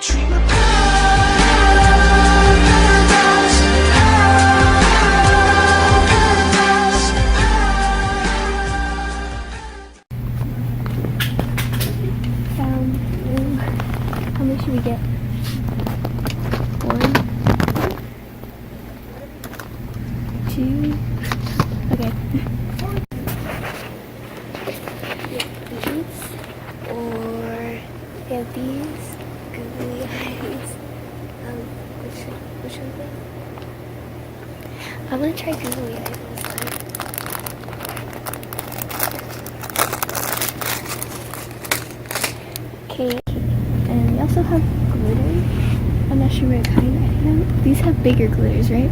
Dream of paradise, How many should we get? One, two, okay. These, or we have these, googly eyes. Which of them? I'm gonna try googly eyes this time. Okay, and we also have glitter. I'm not sure what kind. I think these have bigger glitters, right?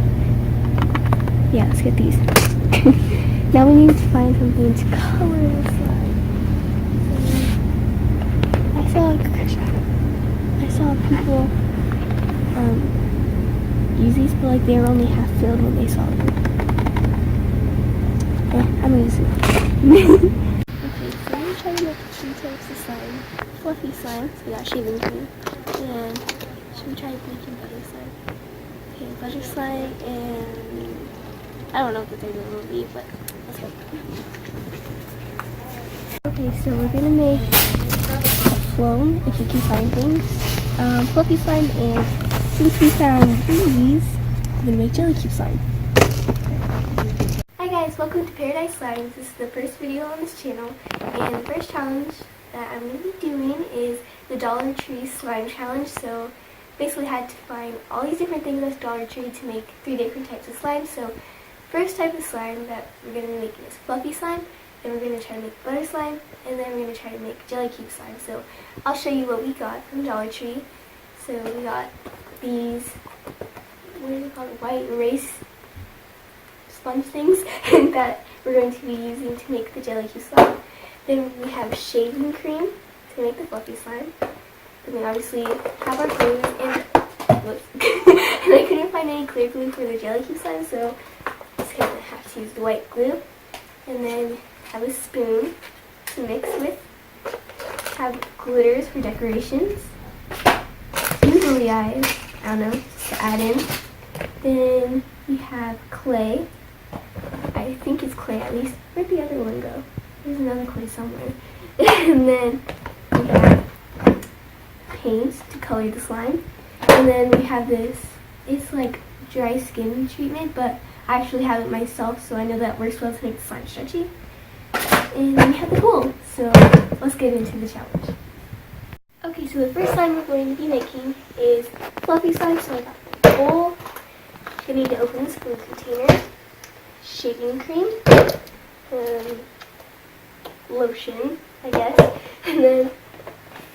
Yeah, let's get these. Now we need to find something to color the slime. I saw people use these, but like they were only half filled when they saw them. I'm gonna use it. Okay, so I'm gonna try to make two types of slime. Fluffy slime, so we got shaving cream. And should we try making butter slime? Okay, butter slime and I don't know what the third one will be, but let's go. Okay, so we're gonna make floam, if you can find things. Fluffy slime, and since we found these, I'm gonna make jelly cube slime. Hi guys, welcome to Paradise Slimes. This is the first video on this channel, and the first challenge that I'm going to be doing is the Dollar Tree Slime Challenge. So basically I had to find all these different things at Dollar Tree to make 3 different types of slime. So first type of slime that we're going to be making is fluffy slime, then we're going to try to make butter slime, and then we're going to try to make jelly cube slime. So I'll show you what we got from Dollar Tree. So we got these, what are they called, white erase sponge things that we're going to be using to make the jelly cube slime. Then we have shaving cream to make the fluffy slime. Then we obviously have our glues and whoops. And I couldn't find any clear glue for the jelly cube slime, so just gonna have to use the white glue. And then have a spoon to mix with. Have glitters for decorations. Googly eyes, I don't know, just to add in. Then we have clay. I think it's clay at least. Where'd the other one go? There's another clay somewhere. And then we have paint to color the slime. And then we have this, it's like dry skin treatment, but I actually have it myself, so I know that works well to make the slime stretchy. And then we have the bowl. So let's get into the challenge. Okay, so the first slime we're going to be making is fluffy slime. So I got the bowl. I need to open this food container. Shaving cream. Lotion, I guess, and then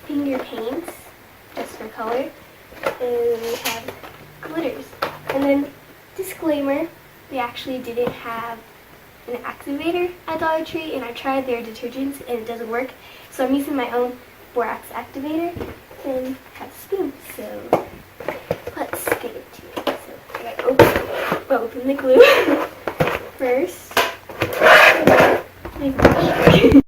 finger paints, just for color, and we have glitters. And then, disclaimer, they actually didn't have an activator at Dollar Tree, and I tried their detergents and it doesn't work, so I'm using my own borax activator, and have a spoon. So let's get into it. So I gotta open the glue first. My brush.